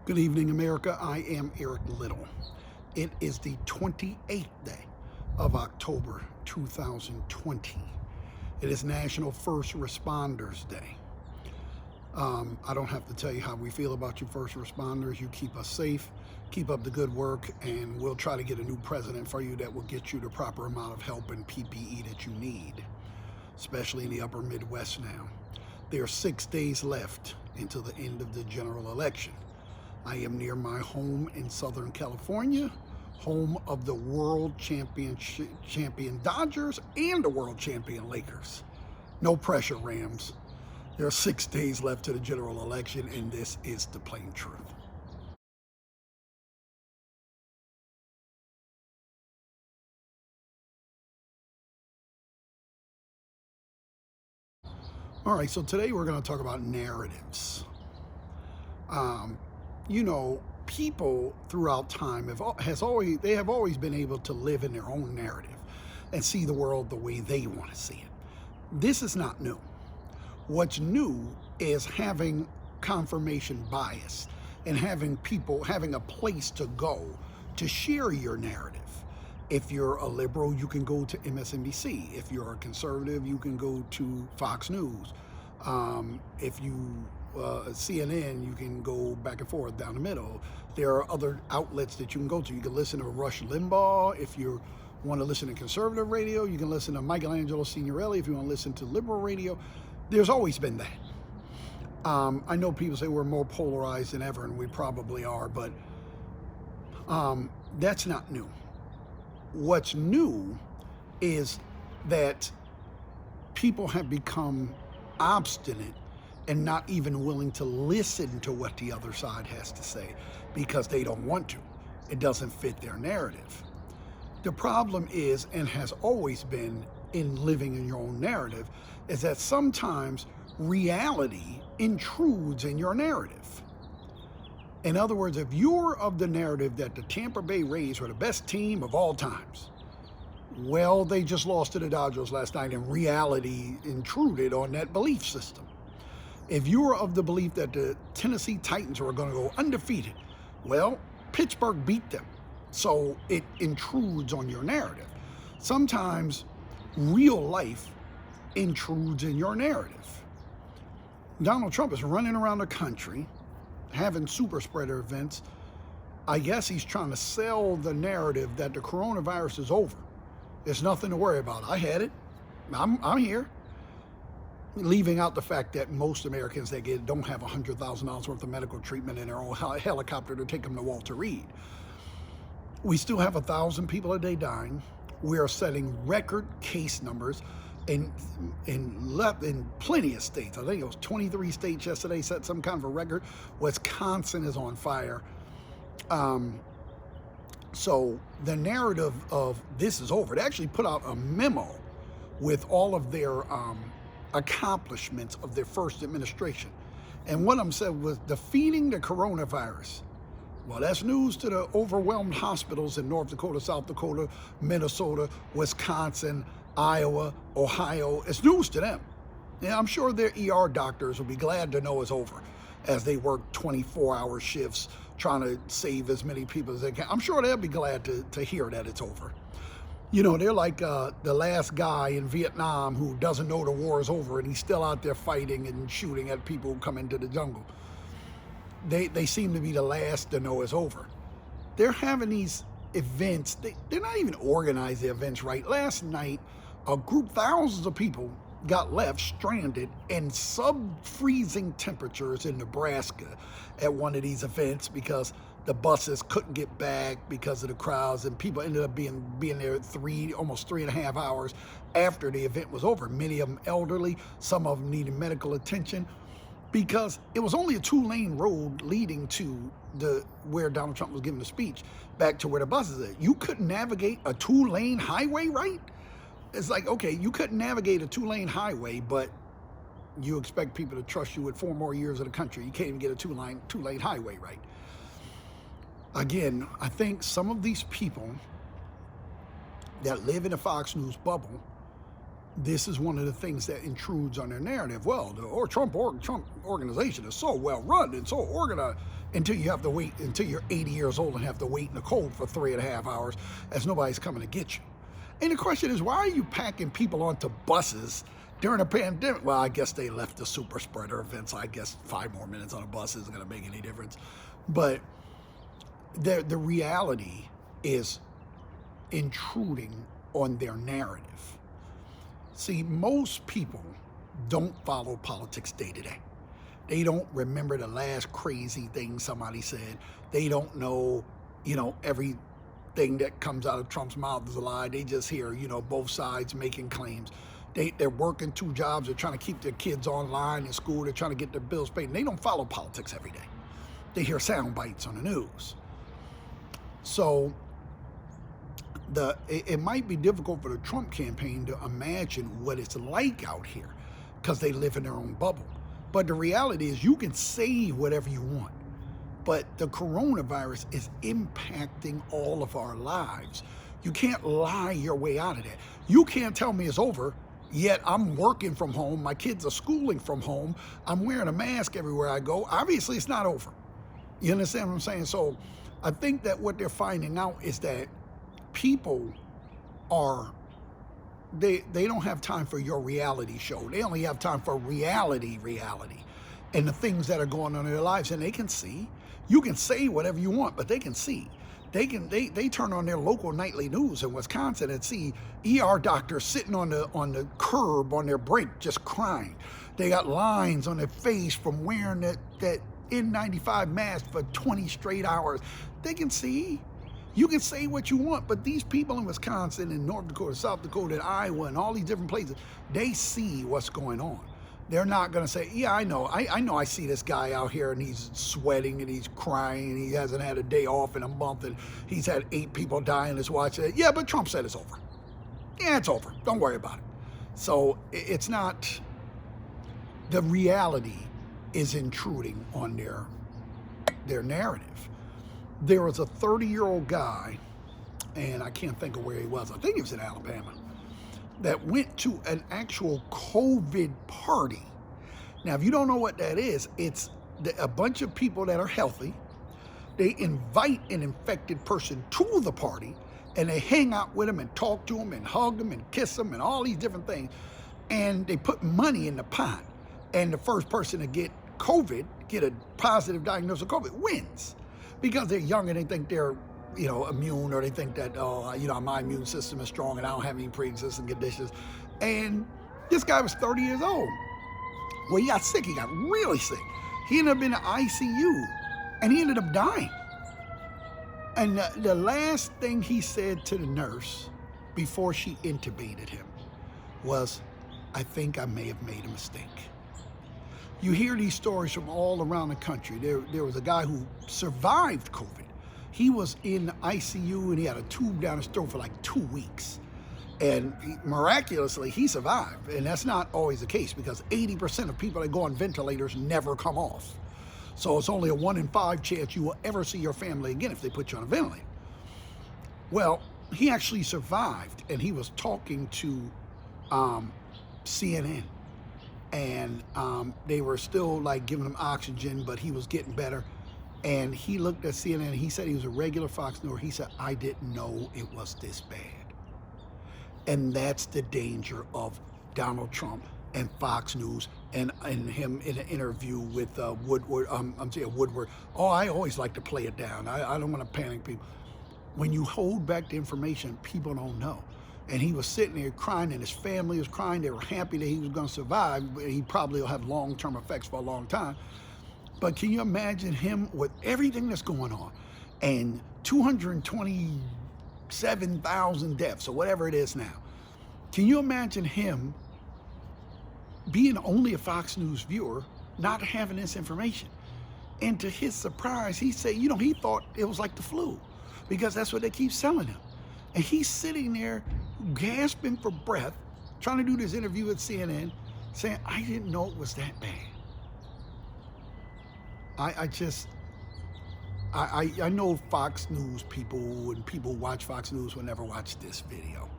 Good evening, America. I am Eric Little. It is the 28th day of October 2020. It is National First Responders Day. I don't have to tell you how we feel about you first responders. You keep us safe, keep up the good work, and we'll try to get a new president for you that will get you the proper amount of help and PPE that you need, especially in the upper Midwest now. There are 6 days left until the end of the general election. I am near my home in Southern California, home of the world champion Dodgers and the world champion Lakers. No pressure, Rams. There are 6 days left to the general election, and this is the plain truth. All right, so today we're going to talk about narratives. People throughout time have always been able to live in their own narrative and see the world the way they want to see it. This is not new. What's new is having confirmation bias and having a place to go to share your narrative. If you're a liberal, you can go to MSNBC. If you're a conservative, you can go to Fox News. If you CNN, you can go back and forth down the middle. There are other outlets that you can go to. You can listen to Rush Limbaugh. If you want to listen to conservative radio, you can listen to Michelangelo Signorile. If you want to listen to liberal radio, there's always been that. I know people say we're more polarized than ever, and we probably are, but that's not new. What's new is that people have become obstinate and not even willing to listen to what the other side has to say because they don't want to. It doesn't fit their narrative. The problem is, and has always been in living in your own narrative, is that sometimes reality intrudes in your narrative. In other words, if you're of the narrative that the Tampa Bay Rays are the best team of all times, well, they just lost to the Dodgers last night, and reality intruded on that belief system. If you're of the belief that the Tennessee Titans are going to go undefeated, well, Pittsburgh beat them, so it intrudes on your narrative. Sometimes real life intrudes in your narrative. Donald Trump is running around the country having super spreader events. I guess he's trying to sell the narrative that the coronavirus is over. There's nothing to worry about. I had it. I'm here. Leaving out the fact that most Americans that get don't have $100,000 worth of medical treatment in their own helicopter to take them to Walter Reed. We still have 1,000 people a day dying. We are setting record case numbers in plenty of states. I think it was 23 states yesterday set some kind of a record. Wisconsin is on fire. So the narrative of this is over. They actually put out a memo with all of their accomplishments of their first administration. And one of them said was defeating the coronavirus. Well, that's news to the overwhelmed hospitals in North Dakota, South Dakota, Minnesota, Wisconsin, Iowa, Ohio. It's news to them. Yeah, I'm sure their ER doctors will be glad to know it's over as they work 24-hour shifts trying to save as many people as they can. I'm sure they'll be glad to hear that it's over. You know, they're like the last guy in Vietnam who doesn't know the war is over and he's still out there fighting and shooting at people who come into the jungle. They seem to be the last to know it's over. They're having these events. They're not even organizing the events right. Last night, a group, thousands of people got left stranded in sub-freezing temperatures in Nebraska at one of these events because the buses couldn't get back because of the crowds, and people ended up being there almost 3.5 hours after the event was over. Many of them elderly, some of them needed medical attention because it was only a 2-lane road leading to where Donald Trump was giving the speech back to where the buses are. You couldn't navigate a 2-lane highway, right? It's like, okay, you couldn't navigate a 2-lane highway, but you expect people to trust you with 4 more years of the country. You can't even get a 2-lane highway right. Again, I think some of these people that live in a Fox News bubble this is one of the things that intrudes on their narrative. Well, the Trump organization is so well run and so organized, until you have to wait until you're 80 years old and have to wait in the cold for 3.5 hours as nobody's coming to get you. And the question is, why are you packing people onto buses during a pandemic? Well, I guess they left the super spreader event, so I guess 5 more minutes on a bus isn't going to make any difference. But the reality is intruding on their narrative. See, most people don't follow politics day to day. They don't remember the last crazy thing somebody said. They don't know, everything that comes out of Trump's mouth is a lie. They just hear, both sides making claims. They're working 2 jobs. They're trying to keep their kids online in school. They're trying to get their bills paid. And they don't follow politics every day. They hear sound bites on the news. So it might be difficult for the Trump campaign to imagine what it's like out here because they live in their own bubble. But the reality is you can say whatever you want, but the coronavirus is impacting all of our lives. You can't lie your way out of that. You can't tell me it's over, yet I'm working from home. My kids are schooling from home. I'm wearing a mask everywhere I go. Obviously, it's not over. You understand what I'm saying? So I think that what they're finding out is that people they don't have time for your reality show. They only have time for reality, and the things that are going on in their lives. And they can see. You can say whatever you want, but they can see. They turn on their local nightly news in Wisconsin and see ER doctors sitting on the curb on their break just crying. They got lines on their face from wearing that N95 mask for 20 straight hours. They can see. You can say what you want, but these people in Wisconsin and North Dakota, South Dakota, and Iowa, and all these different places, they see what's going on. They're not going to say, yeah, I know I see this guy out here and he's sweating and he's crying and he hasn't had a day off in a month and he's had 8 people die in his watch. Yeah, but Trump said it's over. Yeah, it's over. Don't worry about it. So it's not, the reality is intruding on their narrative. There was a 30-year-old guy, and I can't think of where he was. I think he was in Alabama, that went to an actual COVID party. Now, if you don't know what that is, it's a bunch of people that are healthy. They invite an infected person to the party, and they hang out with them and talk to them and hug them and kiss them and all these different things. And they put money in the pot. And the first person to get COVID, get a positive diagnosis of COVID, wins. Because they're young and they think they're, immune, or they think that, my immune system is strong and I don't have any pre-existing conditions. And this guy was 30 years old. Well, he got sick. He got really sick. He ended up in the ICU and he ended up dying. And the last thing he said to the nurse before she intubated him was, I think I may have made a mistake. You hear these stories from all around the country. There was a guy who survived COVID. He was in the ICU and he had a tube down his throat for like 2 weeks. And miraculously, he survived. And that's not always the case because 80% of people that go on ventilators never come off. So it's only a 1 in 5 chance you will ever see your family again if they put you on a ventilator. Well, he actually survived, and he was talking to CNN. And they were still like giving him oxygen, but he was getting better. And he looked at CNN and he said he was a regular Fox News. He said, I didn't know it was this bad. And that's the danger of Donald Trump and Fox News and him in an interview with Woodward. Woodward. Oh, I always like to play it down. I don't want to panic people. When you hold back the information, people don't know. And he was sitting there crying, and his family was crying. They were happy that he was going to survive, but he probably will have long-term effects for a long time. But can you imagine him with everything that's going on and 227,000 deaths or whatever it is now? Can you imagine him being only a Fox News viewer, not having this information? And to his surprise, he said, he thought it was like the flu because that's what they keep selling him. And he's sitting there gasping for breath, trying to do this interview with CNN, saying, I didn't know it was that bad. I know Fox News people and people who watch Fox News will never watch this video.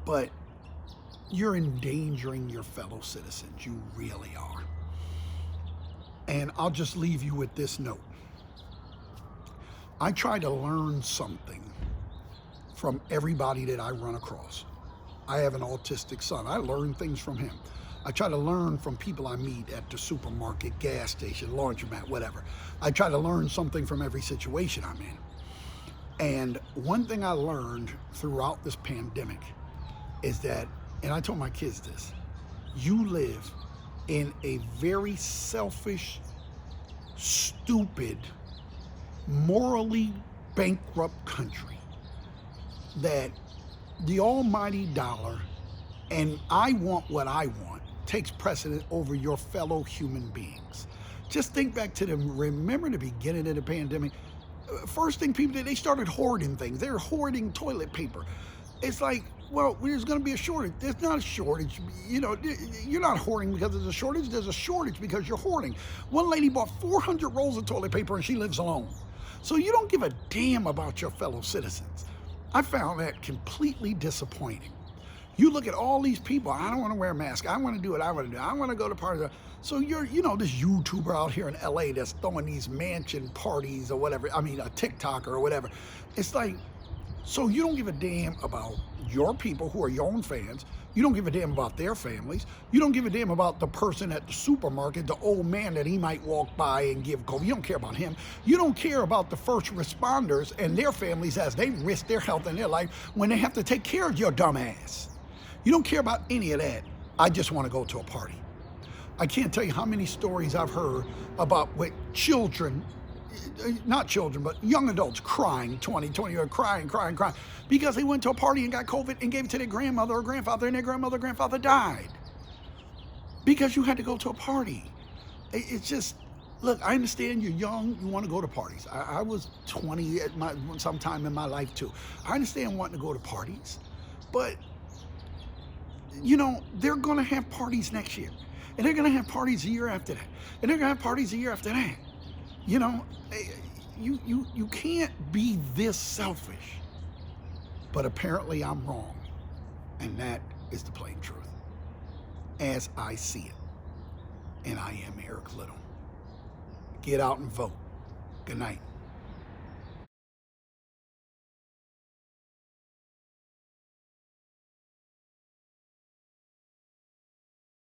But you're endangering your fellow citizens. You really are. And I'll just leave you with this note. I try to learn something from everybody that I run across. I have an autistic son. I learn things from him. I try to learn from people I meet at the supermarket, gas station, laundromat, whatever. I try to learn something from every situation I'm in. And one thing I learned throughout this pandemic is that, and I told my kids this, you live in a very selfish, stupid, morally bankrupt country that the almighty dollar and I want what I want takes precedent over your fellow human beings. Just think back to remember the beginning of the pandemic? First thing people did, they started hoarding things. They were hoarding toilet paper. It's like, well, there's going to be a shortage. There's not a shortage. You know, you're not hoarding because there's a shortage. There's a shortage because you're hoarding. One lady bought 400 rolls of toilet paper and she lives alone. So you don't give a damn about your fellow citizens. I found that completely disappointing. You look at all these people, I don't want to wear a mask. I want to do what I want to do. I want to go to parties. So you're, you know, this YouTuber out here in LA that's throwing these mansion parties or whatever. I mean, a TikToker or whatever. It's like, so you don't give a damn about your people who are your own fans. You don't give a damn about their families. You don't give a damn about the person at the supermarket, the old man that he might walk by and give COVID. You don't care about him. You don't care about the first responders and their families as they risk their health and their life when they have to take care of your dumb ass. You don't care about any of that. I just want to go to a party. I can't tell you how many stories I've heard about with children, not children, but young adults crying, 20 year crying, because they went to a party and got COVID and gave it to their grandmother or grandfather, and their grandmother or grandfather died. Because you had to go to a party. It's just, look, I understand you're young, you want to go to parties. I was 20 at sometime in my life too. I understand wanting to go to parties, but you know, they're going to have parties next year. And they're going to have parties a year after that. And they're going to have parties a year after that. You know, you can't be this selfish. But apparently I'm wrong. And that is the plain truth. As I see it. And I am Eric Little. Get out and vote. Good night.